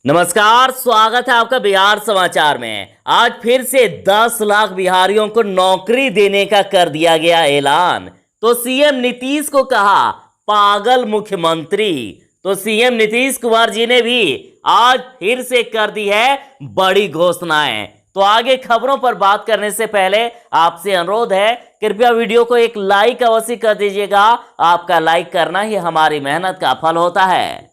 नमस्कार, स्वागत है आपका बिहार समाचार में। आज फिर से 10 लाख बिहारियों को नौकरी देने का कर दिया गया ऐलान। तो सीएम नीतीश को कहा पागल मुख्यमंत्री। तो सीएम नीतीश कुमार जी ने भी आज फिर से कर दी है बड़ी घोषणाएं। तो आगे खबरों पर बात करने से पहले आपसे अनुरोध है, कृपया वीडियो को एक लाइक अवश्य कर दीजिएगा। आपका लाइक करना ही हमारी मेहनत का फल होता है।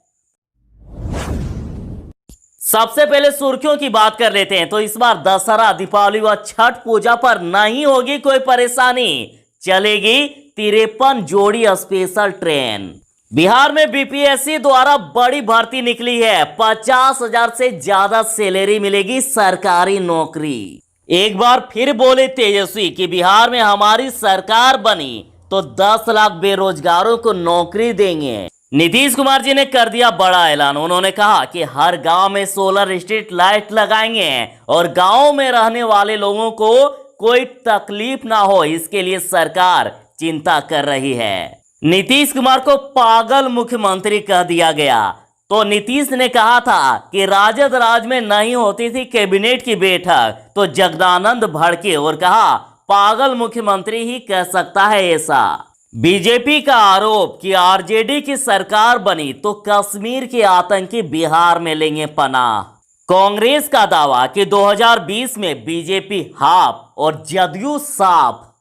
सबसे पहले सुर्खियों की बात कर लेते हैं। तो इस बार दशहरा, दीपावली व छठ पूजा पर नहीं होगी कोई परेशानी, चलेगी 53 जोड़ी स्पेशल ट्रेन। बिहार में बीपीएससी द्वारा बड़ी भर्ती निकली है। 50,000 से ज्यादा सैलरी मिलेगी सरकारी नौकरी। एक बार फिर बोले तेजस्वी कि बिहार में हमारी सरकार बनी तो 10 लाख बेरोजगारों को नौकरी देंगे। नीतीश कुमार जी ने कर दिया बड़ा ऐलान। उन्होंने कहा कि हर गांव में सोलर स्ट्रीट लाइट लगाएंगे और गांव में रहने वाले लोगों को कोई तकलीफ ना हो, इसके लिए सरकार चिंता कर रही है। नीतीश कुमार को पागल मुख्यमंत्री कह दिया गया। तो नीतीश ने कहा था कि राजद राज में नहीं होती थी कैबिनेट की बैठक, तो जगदानंद भड़के और कहा पागल मुख्यमंत्री ही कह सकता है ऐसा। बीजेपी का आरोप कि आरजेडी की सरकार बनी तो कश्मीर के आतंकी बिहार में लेंगे पनाह। कांग्रेस का दावा कि 2020 में बीजेपी हाफ और जदयू साफ।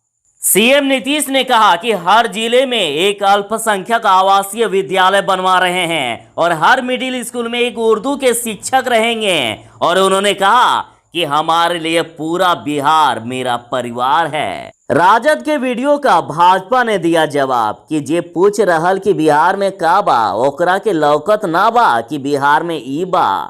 सीएम नीतीश ने कहा कि हर जिले में एक अल्पसंख्यक आवासीय विद्यालय बनवा रहे हैं और हर मिडिल स्कूल में एक उर्दू के शिक्षक रहेंगे। और उन्होंने कहा कि हमारे लिए पूरा बिहार मेरा परिवार है। राजद के वीडियो का भाजपा ने दिया जवाब कि जे पूछ रहल कि बिहार में का बा, ओकरा के लौकत ना बा कि बिहार में ई बा।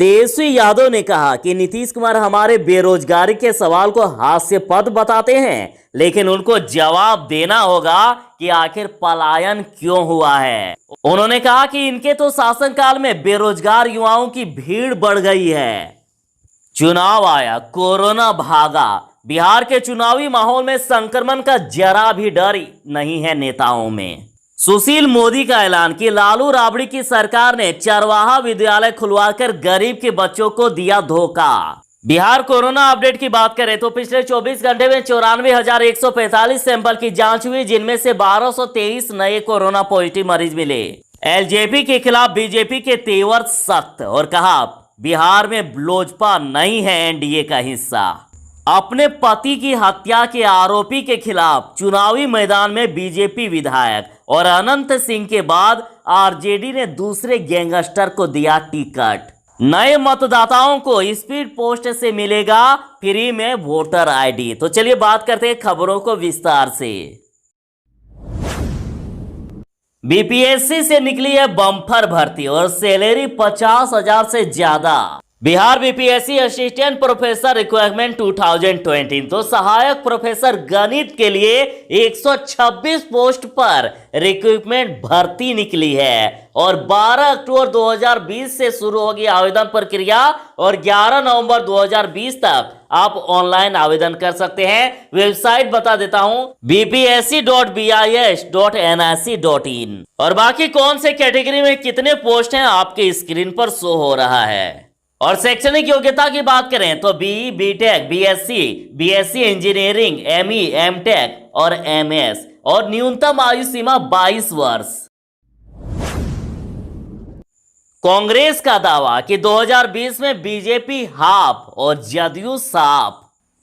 तेजस्वी यादव ने कहा कि नीतीश कुमार हमारे बेरोजगारी के सवाल को हास्यास्पद बताते हैं, लेकिन उनको जवाब देना होगा कि आखिर पलायन क्यों हुआ है। उन्होंने कहा कि इनके तो शासनकाल में बेरोजगार युवाओं की भीड़ बढ़ गई है। चुनाव आया, कोरोना भागा। बिहार के चुनावी माहौल में संक्रमण का जरा भी डर नहीं है नेताओं में। सुशील मोदी का ऐलान कि लालू राबड़ी की सरकार ने चरवाहा विद्यालय खुलवाकर गरीब के बच्चों को दिया धोखा। बिहार कोरोना अपडेट की बात करें तो पिछले 24 घंटे में 94,145 सैंपल की जांच हुई, जिनमें से 1223 नए कोरोना पॉजिटिव मरीज मिले। एलजेपी के खिलाफ बीजेपी के तेवर सख्त और कहा बिहार में लोजपा नहीं है एनडीए का हिस्सा। अपने पति की हत्या के आरोपी के खिलाफ चुनावी मैदान में बीजेपी विधायक और अनंत सिंह के बाद आरजेडी ने दूसरे गैंगस्टर को दिया टिकट। नए मतदाताओं को स्पीड पोस्ट से मिलेगा फ्री में वोटर आईडी। तो चलिए बात करते हैं खबरों को विस्तार से। बीपीएससी से निकली है बम्पर भर्ती और सैलरी 50,000 से ज्यादा। Bihar BPSC assistant professor requirement 2020 तो सहायक प्रोफेसर गणित के लिए 126 पोस्ट पर रिक्रूटमेंट भर्ती निकली है और 12 अक्टूबर 2020 से शुरू होगी आवेदन प्रक्रिया और 11 नवंबर 2020 तक आप ऑनलाइन आवेदन कर सकते हैं। वेबसाइट बता देता हूं bpsc.bis.nic.in। और बाकी कौन से कैटेगरी में कितने पोस्ट हैं आपके स्क्रीन पर शो हो रहा है। और शैक्षणिक योग्यता की बात करें तो BE, BTech, BSc engineering, ME, MTech और एमएस और न्यूनतम आयु सीमा 22 वर्ष। कांग्रेस का दावा कि 2020 में बीजेपी हाफ और जदयू साफ।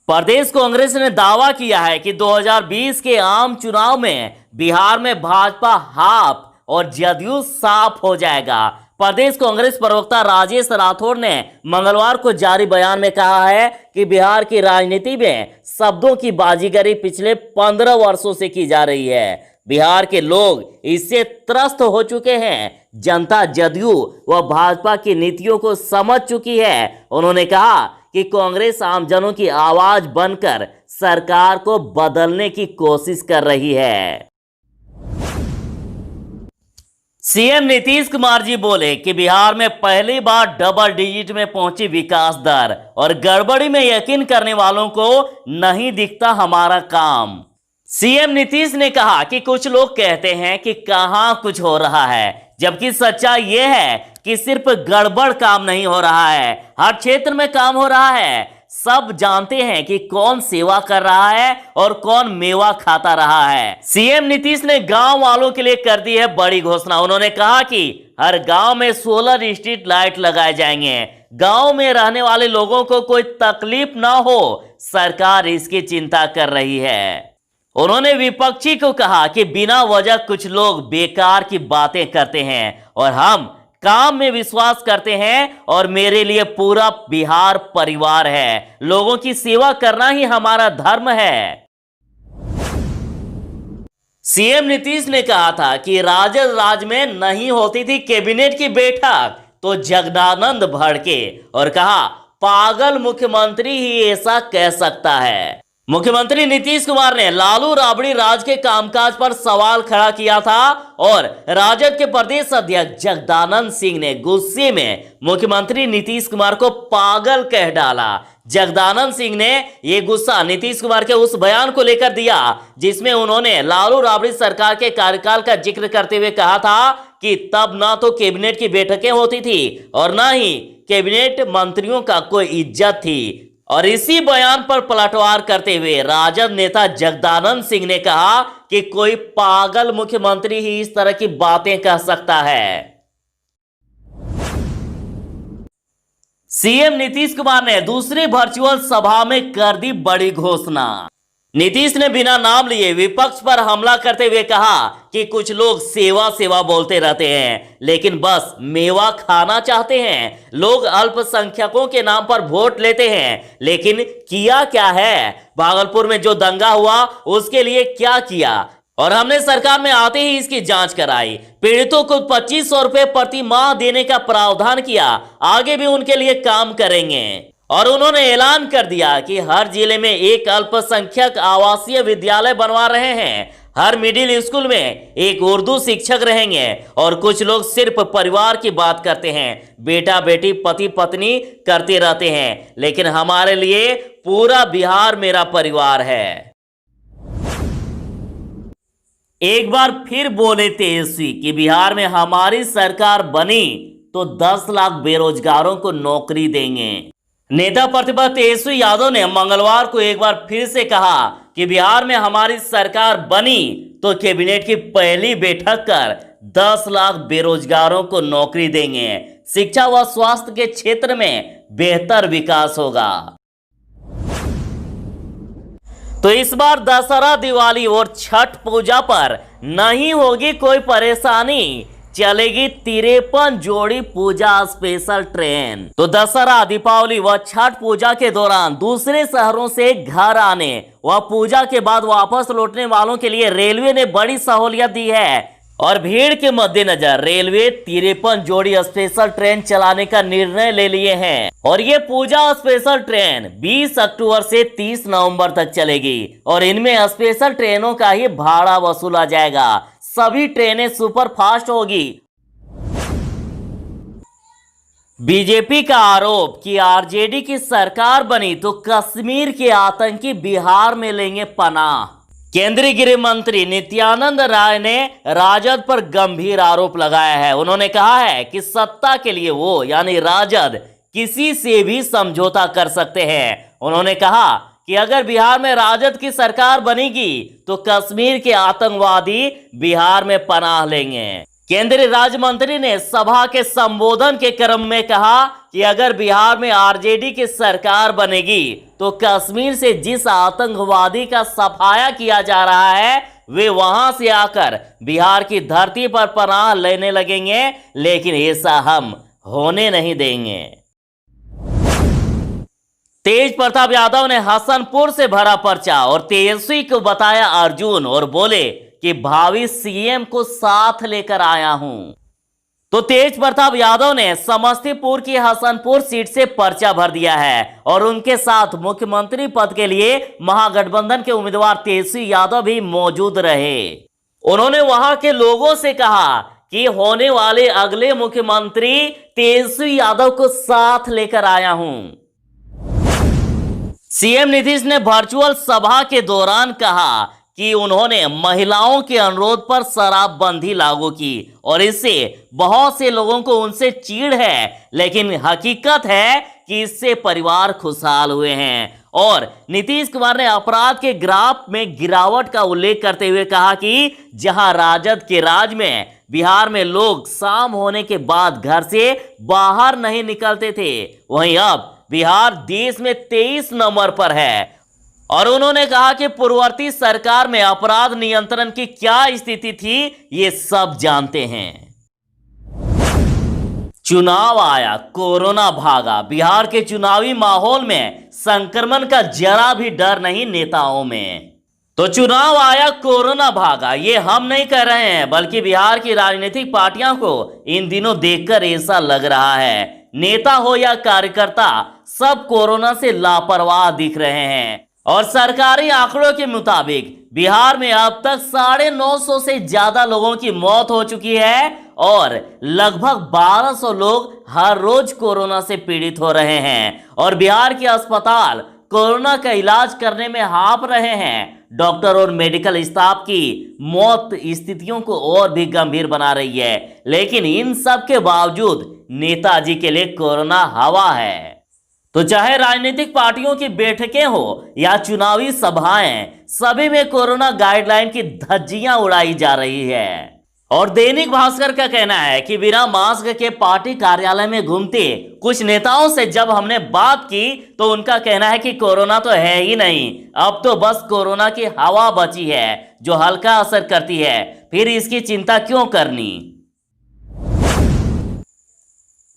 प्रदेश कांग्रेस ने दावा किया है कि 2020 के आम चुनाव में बिहार में भाजपा हाफ और जदयू साफ हो जाएगा। प्रदेश कांग्रेस प्रवक्ता राजेश राठौर ने मंगलवार को जारी बयान में कहा है कि बिहार की राजनीति में शब्दों की बाजीगरी पिछले 15 वर्षों से की जा रही है। बिहार के लोग इससे त्रस्त हो चुके हैं। जनता जदयू व भाजपा की नीतियों को समझ चुकी है। उन्होंने कहा कि कांग्रेस आमजनों की आवाज बनकर सरकार को बदलने की कोशिश कर रही है। सीएम नीतीश कुमार जी बोले कि बिहार में पहली बार डबल डिजिट में पहुंची विकास दर और गड़बड़ी में यकीन करने वालों को नहीं दिखता हमारा काम। सीएम नीतीश ने कहा कि कुछ लोग कहते हैं कि कहां कुछ हो रहा है, जबकि सच्चाई यह है कि सिर्फ गड़बड़ काम नहीं हो रहा है, हर क्षेत्र में काम हो रहा है। सब जानते हैं कि कौन सेवा कर रहा है और कौन मेवा खाता रहा है। सीएम नीतीश ने गांव वालों के लिए कर दी है बड़ी घोषणा। उन्होंने कहा कि हर गांव में सोलर स्ट्रीट लाइट लगाए जाएंगे, गांव में रहने वाले लोगों को कोई तकलीफ ना हो, सरकार इसकी चिंता कर रही है। उन्होंने विपक्षी को कहा कि बिना वजह कुछ लोग बेकार की बातें करते हैं और हम काम में विश्वास करते हैं और मेरे लिए पूरा बिहार परिवार है। लोगों की सेवा करना ही हमारा धर्म है। सीएम नीतीश ने कहा था कि राजद राज में नहीं होती थी कैबिनेट की बैठक, तो जगदानंद भड़के और कहा पागल मुख्यमंत्री ही ऐसा कह सकता है। मुख्यमंत्री नीतीश कुमार ने लालू राबड़ी राज के कामकाज पर सवाल खड़ा किया था और राजद के प्रदेश अध्यक्ष जगदानंद सिंह ने गुस्से में मुख्यमंत्री नीतीश कुमार को पागल कह डाला। जगदानंद सिंह ने यह गुस्सा नीतीश कुमार के उस बयान को लेकर दिया जिसमें उन्होंने लालू राबड़ी सरकार के कार्यकाल का जिक्र करते हुए कहा था कि तब ना तो कैबिनेट की बैठकें होती थी और ना ही कैबिनेट मंत्रियों का कोई इज्जत थी। और इसी बयान पर पलटवार करते हुए राजद नेता जगदानंद सिंह ने कहा कि कोई पागल मुख्यमंत्री ही इस तरह की बातें कह सकता है। सीएम नीतीश कुमार ने दूसरी वर्चुअल सभा में कर दी बड़ी घोषणा। नीतीश ने बिना नाम लिए विपक्ष पर हमला करते हुए कहा कि कुछ लोग सेवा सेवा बोलते रहते हैं लेकिन बस मेवा खाना चाहते हैं। लोग अल्पसंख्यकों के नाम पर वोट लेते हैं लेकिन किया क्या है? भागलपुर में जो दंगा हुआ उसके लिए क्या किया? और हमने सरकार में आते ही इसकी जांच कराई। पीड़ितों को 2500 रुपए प्रति माह देने का प्रावधान किया, आगे भी उनके लिए काम करेंगे। और उन्होंने ऐलान कर दिया कि हर जिले में एक अल्पसंख्यक आवासीय विद्यालय बनवा रहे हैं। हर मिडिल स्कूल में एक उर्दू शिक्षक रहेंगे। और कुछ लोग सिर्फ परिवार की बात करते हैं, बेटा बेटी पति पत्नी करते रहते हैं, लेकिन हमारे लिए पूरा बिहार मेरा परिवार है। एक बार फिर बोले तेजस्वी कि बिहार में हमारी सरकार बनी तो 10 लाख बेरोजगारों को नौकरी देंगे। नेता प्रतिपक्ष तेजस्वी यादव ने मंगलवार को एक बार फिर से कहा कि बिहार में हमारी सरकार बनी तो कैबिनेट की पहली बैठक कर 10 लाख बेरोजगारों को नौकरी देंगे। शिक्षा व स्वास्थ्य के क्षेत्र में बेहतर विकास होगा। तो इस बार दशहरा, दिवाली और छठ पूजा पर नहीं होगी कोई परेशानी, चलेगी 53 जोड़ी पूजा स्पेशल ट्रेन। तो दशहरा, दीपावली व छठ पूजा के दौरान दूसरे शहरों से घर आने व पूजा के बाद वापस लौटने वालों के लिए रेलवे ने बड़ी सहूलियत दी है। और भीड़ के मद्देनजर रेलवे 53 जोड़ी स्पेशल ट्रेन चलाने का निर्णय ले लिए हैं। और ये पूजा स्पेशल ट्रेन 20 अक्टूबर से 30 नवंबर तक चलेगी और इनमें स्पेशल ट्रेनों का ही भाड़ा वसूला जाएगा। सभी ट्रेनें सुपर फास्ट होगी। बीजेपी का आरोप कि आरजेडी की सरकार बनी तो कश्मीर के आतंकी बिहार में लेंगे पनाह। केंद्रीय गृह मंत्री नित्यानंद राय ने राजद पर गंभीर आरोप लगाया है। उन्होंने कहा है कि सत्ता के लिए वो यानी राजद किसी से भी समझौता कर सकते हैं। उन्होंने कहा कि अगर बिहार में राजद की सरकार बनेगी तो कश्मीर के आतंकवादी बिहार में पनाह लेंगे। केंद्रीय राज्य मंत्री ने सभा के संबोधन के क्रम में कहा कि अगर बिहार में आरजेडी की सरकार बनेगी तो कश्मीर से जिस आतंकवादी का सफाया किया जा रहा है वे वहां से आकर बिहार की धरती पर पनाह लेने लगेंगे, लेकिन ऐसा हम होने नहीं देंगे। तेज प्रताप यादव ने हसनपुर से भरा पर्चा और तेजस्वी को बताया अर्जुन और बोले कि भावी सीएम को साथ लेकर आया हूं। तो तेज प्रताप यादव ने समस्तीपुर की हसनपुर सीट से पर्चा भर दिया है और उनके साथ मुख्यमंत्री पद के लिए महागठबंधन के उम्मीदवार तेजस्वी यादव भी मौजूद रहे। उन्होंने वहां के लोगों से कहा कि होने वाले अगले मुख्यमंत्री तेजस्वी यादव को साथ लेकर आया हूं। सीएम नीतीश ने वर्चुअल सभा के दौरान कहा कि उन्होंने महिलाओं के अनुरोध पर शराबबंदी लागू की और इससे बहुत से लोगों को उनसे चिढ़ है, लेकिन हकीकत है कि इससे परिवार खुशहाल हुए हैं। और नीतीश कुमार ने अपराध के ग्राफ में गिरावट का उल्लेख करते हुए कहा कि जहां राजद के राज में बिहार में लोग शाम होने के बाद घर से बाहर नहीं निकलते थे, वहीं अब बिहार देश में 23 नंबर पर है। और उन्होंने कहा कि पूर्ववर्ती सरकार में अपराध नियंत्रण की क्या स्थिति थी, ये सब जानते हैं। चुनाव आया, कोरोना भागा। बिहार के चुनावी माहौल में संक्रमण का जरा भी डर नहीं नेताओं में। तो चुनाव आया, कोरोना भागा, ये हम नहीं कह रहे हैं, बल्कि बिहार की राजनीतिक पार्टियों को इन दिनों देखकर ऐसा लग रहा है। नेता हो या कार्यकर्ता, सब कोरोना से लापरवाह दिख रहे हैं। और सरकारी आंकड़ों के मुताबिक बिहार में अब तक 950 से ज्यादा लोगों की मौत हो चुकी है और लगभग 1200 लोग हर रोज कोरोना से पीड़ित हो रहे हैं। और बिहार के अस्पताल कोरोना का इलाज करने में हाँफ रहे हैं। डॉक्टर और मेडिकल स्टाफ की मौत स्थितियों को और भी गंभीर बना रही है, लेकिन इन सब के बावजूद नेताजी के लिए कोरोना हवा है। तो चाहे राजनीतिक पार्टियों की बैठकें हो या चुनावी सभाएं, सभी में कोरोना गाइडलाइन की धज्जियां उड़ाई जा रही है। और दैनिक भास्कर का कहना है कि बिना मास्क के पार्टी कार्यालय में घूमते कुछ नेताओं से जब हमने बात की तो उनका कहना है कि कोरोना तो है ही नहीं, अब तो बस कोरोना की हवा बची है जो हल्का असर करती है, फिर इसकी चिंता क्यों करनी।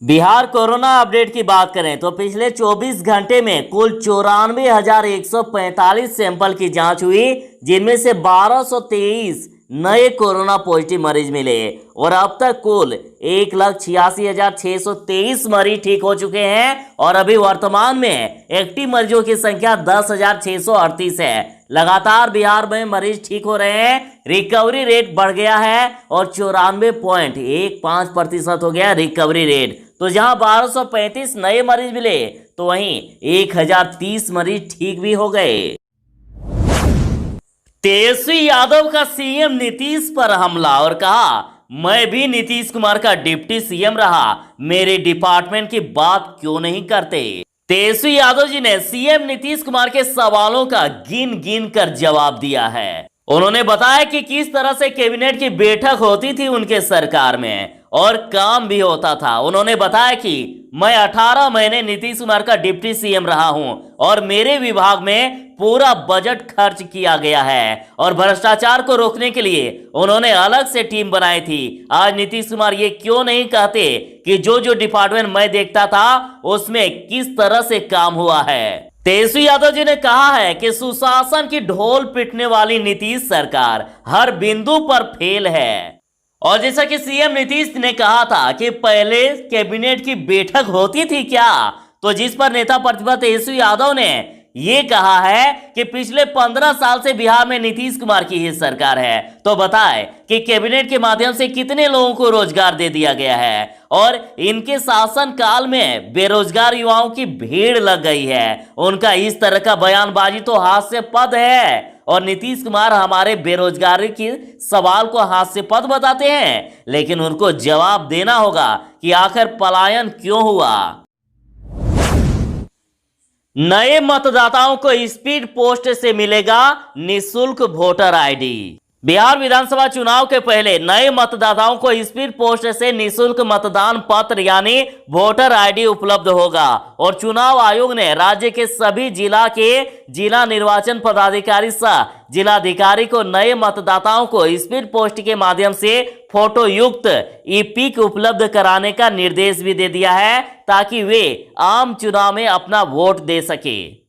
बिहार कोरोना अपडेट की बात करें तो पिछले 24 घंटे में कुल 94,145 सैंपल की जांच हुई, जिनमें से 1223 नए कोरोना पॉजिटिव मरीज मिले और अब तक कुल 1,86,623 मरीज ठीक हो चुके हैं। और अभी वर्तमान में एक्टिव मरीजों की संख्या 10,638 है। लगातार बिहार में मरीज ठीक हो रहे हैं, रिकवरी रेट बढ़ गया है और 94.15% हो गया रिकवरी रेट। तो जहां 1235 नए मरीज मिले तो वहीं 1030 मरीज ठीक भी हो गए। तेजस्वी यादव का सीएम नीतीश पर हमला और कहा, मैं भी नीतीश कुमार का डिप्टी सीएम रहा, मेरे डिपार्टमेंट की बात क्यों नहीं करते। तेजस्वी यादव जी ने सीएम नीतीश कुमार के सवालों का गिन गिन कर जवाब दिया है। उन्होंने बताया कि किस तरह से कैबिनेट की बैठक होती थी उनके सरकार में और काम भी होता था। उन्होंने बताया कि मैं 18 महीने नीतीश कुमार का डिप्टी सीएम रहा हूं और मेरे विभाग में पूरा बजट खर्च किया गया है और भ्रष्टाचार को रोकने के लिए उन्होंने अलग से टीम बनाई थी। आज नीतीश कुमार ये क्यों नहीं कहते कि जो डिपार्टमेंट मैं देखता था उसमें किस तरह से काम हुआ है। तेजस्वी यादव जी ने कहा है कि सुशासन की ढोल पीटने वाली नीतीश सरकार हर बिंदु पर फेल है। और जैसा कि सीएम नीतीश ने कहा था कि पहले कैबिनेट की बैठक होती थी क्या, तो जिस पर नेता प्रतिपक्ष तेजस्वी यादव ने ये कहा है कि पिछले 15 साल से बिहार में नीतीश कुमार की ही सरकार है, तो बताए कि कैबिनेट के माध्यम से कितने लोगों को रोजगार दे दिया गया है और इनके शासन काल में बेरोजगार युवाओं की भीड़ लग गई है। उनका इस तरह का बयानबाजी तो हास्यास्पद है और नीतीश कुमार हमारे बेरोजगारी के सवाल को हास्यास्पद बताते हैं, लेकिन उनको जवाब देना होगा कि आखिर पलायन क्यों हुआ। नए मतदाताओं को स्पीड पोस्ट से मिलेगा निःशुल्क वोटर आईडी। बिहार विधानसभा चुनाव के पहले नए मतदाताओं को स्पीड पोस्ट से निःशुल्क मतदान पत्र यानी वोटर आईडी उपलब्ध होगा और चुनाव आयोग ने राज्य के सभी जिला के जिला निर्वाचन पदाधिकारी सह जिलाधिकारी को नए मतदाताओं को स्पीड पोस्ट के माध्यम से फोटो युक्त ई-पिक उपलब्ध कराने का निर्देश भी दे दिया है ताकि वे आम चुनाव में अपना वोट दे सके।